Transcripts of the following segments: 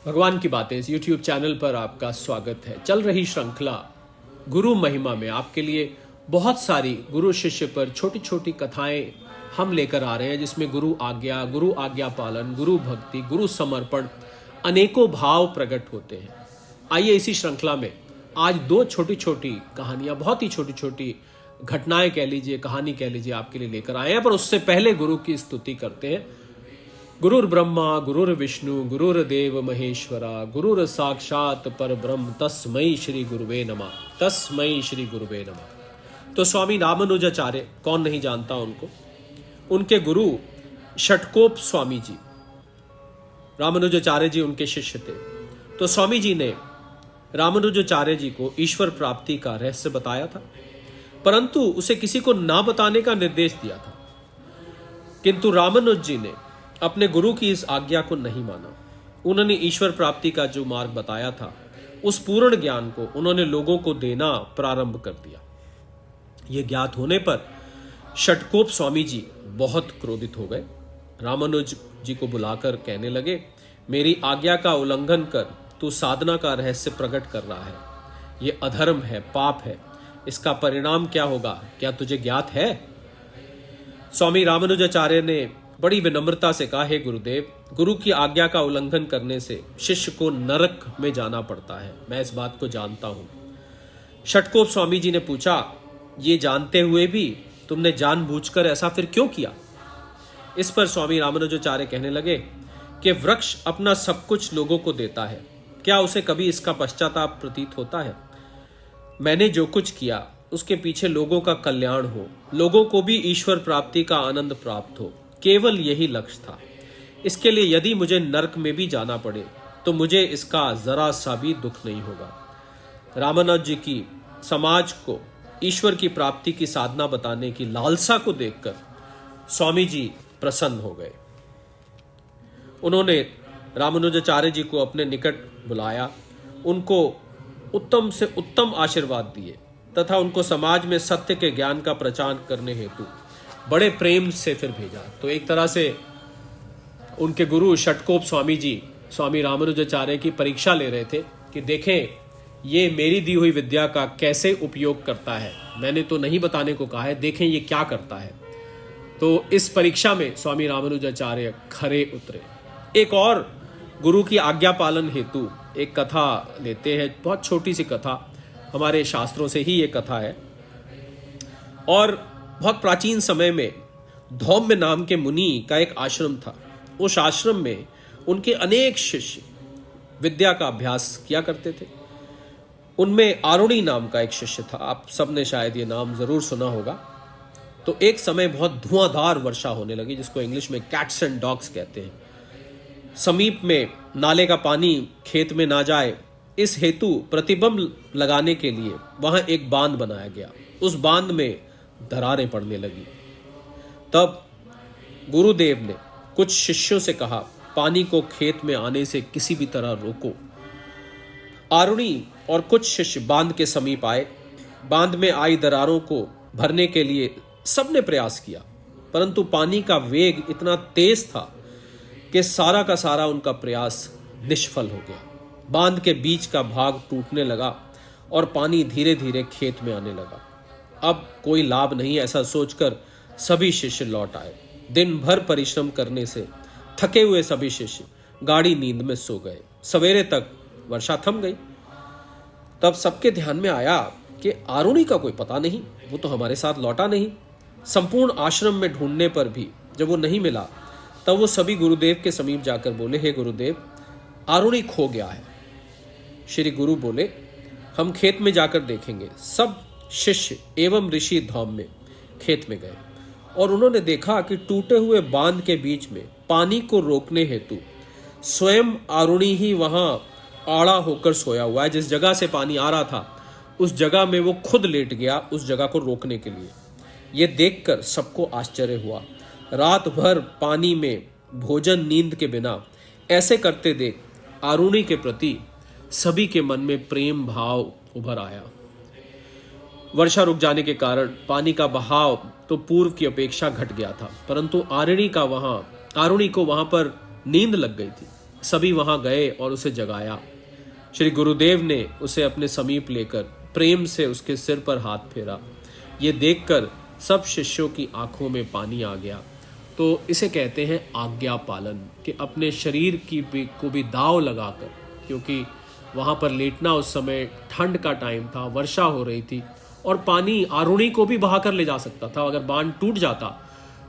भगवान की बातें इस YouTube चैनल पर आपका स्वागत है। चल रही श्रृंखला गुरु महिमा में आपके लिए बहुत सारी गुरु शिष्य पर छोटी छोटी कथाएं हम लेकर आ रहे हैं, जिसमें गुरु आज्ञा पालन, गुरु भक्ति, गुरु समर्पण अनेकों भाव प्रकट होते हैं। आइए इसी श्रृंखला में आज दो छोटी छोटी कहानियां, बहुत ही छोटी छोटी घटनाएं कह लीजिए, कहानी कह लीजिए, आपके लिए लेकर आए हैं। पर उससे पहले गुरु की स्तुति करते हैं। गुरुर् ब्रह्मा गुरुर्विष्णु गुरुर्देव महेश्वरा गुरुर साक्षात परब्रह्म तस्मै श्री गुरुवे नमः, तस्मै श्री गुरुवे नमः। तो स्वामी रामानुजाचार्य, कौन नहीं जानता उनको, उनके गुरु षटकोप स्वामी जी, रामानुजाचार्य जी उनके शिष्य थे। तो स्वामी जी ने रामानुजाचार्य जी को ईश्वर प्राप्ति का रहस्य बताया था, परंतु उसे किसी को ना बताने का निर्देश दिया था। किंतु रामानुज जी ने अपने गुरु की इस आज्ञा को नहीं माना। उन्होंने ईश्वर प्राप्ति का जो मार्ग बताया था, उस पूर्ण ज्ञान को उन्होंने लोगों को देना प्रारंभ कर दिया। ये ज्ञात होने पर षटकोप स्वामी जी बहुत क्रोधित हो गए। रामानुज जी को बुलाकर कहने लगे, मेरी आज्ञा का उल्लंघन कर तू साधना का रहस्य प्रकट कर रहा है। ये अधर्म है, पाप है। इसका परिणाम क्या होगा, क्या तुझे ज्ञात है? स्वामी रामानुजाचार्य ने बड़ी विनम्रता से कहा, हे गुरुदेव, गुरु की आज्ञा का उल्लंघन करने से शिष्य को नरक में जाना पड़ता है। मैं इस बात को जानता हूं। षटकोप स्वामी जी ने पूछा, ये जानते हुए भी तुमने जानबूझकर ऐसा फिर क्यों किया? इस पर स्वामी रामानुजाचार्य कहने लगे कि वृक्ष अपना सब कुछ लोगों को देता है, क्या उसे कभी इसका पश्चाताप प्रतीत होता है? मैंने जो कुछ किया उसके पीछे लोगों का कल्याण हो, लोगों को भी ईश्वर प्राप्ति का आनंद प्राप्त हो, केवल यही लक्ष्य था। इसके लिए यदि मुझे नरक में भी जाना पड़े तो मुझे इसका जरा सा भी दुख नहीं होगा। रामानुज जी की समाज को ईश्वर की प्राप्ति की साधना बताने की लालसा को देखकर स्वामी जी प्रसन्न हो गए। उन्होंने रामानुजाचार्य जी को अपने निकट बुलाया, उनको उत्तम से उत्तम आशीर्वाद दिए तथा उनको समाज में सत्य के ज्ञान का प्रचार करने हेतु बड़े प्रेम से फिर भेजा। तो एक तरह से उनके गुरु षटकोप स्वामी जी स्वामी रामानुजाचार्य की परीक्षा ले रहे थे कि देखें ये मेरी दी हुई विद्या का कैसे उपयोग करता है। मैंने तो नहीं बताने को कहा है, देखें ये क्या करता है। तो इस परीक्षा में स्वामी रामानुजाचार्य खरे उतरे। एक और गुरु की आज्ञा पालन हेतु एक कथा लेते हैं, बहुत छोटी सी कथा, हमारे शास्त्रों से ही ये कथा है। और बहुत प्राचीन समय में धौम्य नाम के मुनि का एक आश्रम था। उस आश्रम में उनके अनेक शिष्य विद्या का अभ्यास किया करते थे। उनमें आरुणि नाम का एक शिष्य था, आप सबने शायद ये नाम जरूर सुना होगा। तो एक समय बहुत धुआंधार वर्षा होने लगी, जिसको इंग्लिश में कैट्स एंड डॉग्स कहते हैं। समीप में नाले का पानी खेत में ना जाए, इस हेतु प्रतिबंध लगाने के लिए वहां एक बांध बनाया गया। उस बांध में दरारें पड़ने लगी। तब गुरुदेव ने कुछ शिष्यों से कहा, पानी को खेत में आने से किसी भी तरह रोको। आरुणि और कुछ शिष्य बांध के समीप आए। बांध में आई दरारों को भरने के लिए सबने प्रयास किया, परंतु पानी का वेग इतना तेज था कि सारा का सारा उनका प्रयास निष्फल हो गया। बांध के बीच का भाग टूटने लगा और पानी धीरे धीरे खेत में आने लगा। अब कोई लाभ नहीं, ऐसा सोचकर सभी शिष्य लौट आए। दिन भर परिश्रम करने से थके हुए सभी शिष्य गाढ़ी नींद में सो गए। सवेरे तक वर्षा थम गई। तब सबके ध्यान में आया कि आरुणि का कोई पता नहीं, वो तो हमारे साथ लौटा नहीं। संपूर्ण आश्रम में ढूंढने पर भी जब वो नहीं मिला, तब वो सभी गुरुदेव के समीप जाकर बोले, हे गुरुदेव, आरुणि खो गया है। श्री गुरु बोले, हम खेत में जाकर देखेंगे। सब शिष्य एवं ऋषि धौम्य खेत में गए और उन्होंने देखा कि टूटे हुए बांध के बीच में पानी को रोकने हेतु स्वयं आरुणि ही वहां आड़ा होकर सोया हुआ है। जिस जगह से पानी आ रहा था उस जगह में वो खुद लेट गया, उस जगह को रोकने के लिए। ये देखकर सबको आश्चर्य हुआ। रात भर पानी में भोजन नींद के बिना ऐसे करते देख आरुणि के प्रति सभी के मन में प्रेम भाव उभर आया। वर्षा रुक जाने के कारण पानी का बहाव तो पूर्व की अपेक्षा घट गया था, परंतु आरुणि को वहां पर नींद लग गई थी। सभी वहां गए और उसे जगाया। श्री गुरुदेव ने उसे अपने समीप लेकर प्रेम से उसके सिर पर हाथ फेरा। ये देखकर सब शिष्यों की आंखों में पानी आ गया। तो इसे कहते हैं आज्ञा पालन, कि अपने शरीर को भी दाव लगाकर, क्योंकि वहाँ पर लेटना उस समय ठंड का टाइम था, वर्षा हो रही थी और पानी आरुणी को भी बहा कर ले जा सकता था। अगर बांध टूट जाता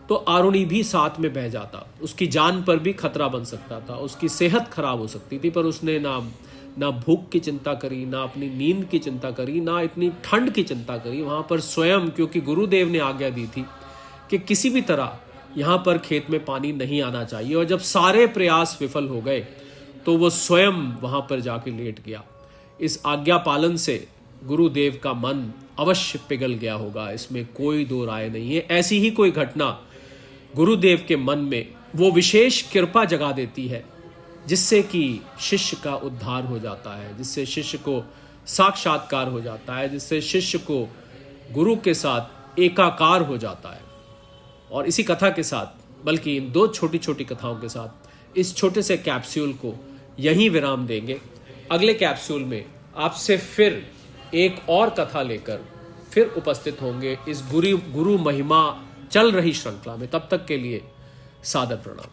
तो आरुणी भी साथ में बह जाता, उसकी जान पर भी खतरा बन सकता था, उसकी सेहत खराब हो सकती थी। पर उसने ना भूख की चिंता करी, ना अपनी नींद की चिंता करी, ना इतनी ठंड की चिंता करी। वहाँ पर स्वयं, क्योंकि गुरुदेव ने आज्ञा दी थी कि किसी भी तरह यहाँ पर खेत में पानी नहीं आना चाहिए, और जब सारे प्रयास विफल हो गए तो वो स्वयं वहाँ पर जाके लेट गया। इस आज्ञा पालन से गुरुदेव का मन अवश्य पिघल गया होगा, इसमें कोई दो राय नहीं है। ऐसी ही कोई घटना गुरुदेव के मन में वो विशेष कृपा जगा देती है, जिससे कि शिष्य का उद्धार हो जाता है, जिससे शिष्य को साक्षात्कार हो जाता है, जिससे शिष्य को गुरु के साथ एकाकार हो जाता है। और इसी कथा के साथ, बल्कि इन दो छोटी छोटी कथाओं के साथ, इस छोटे से कैप्सूल को यहीं विराम देंगे। अगले कैप्सूल में आपसे फिर एक और कथा लेकर फिर उपस्थित होंगे इस गुरु महिमा चल रही श्रृंखला में। तब तक के लिए सादर प्रणाम।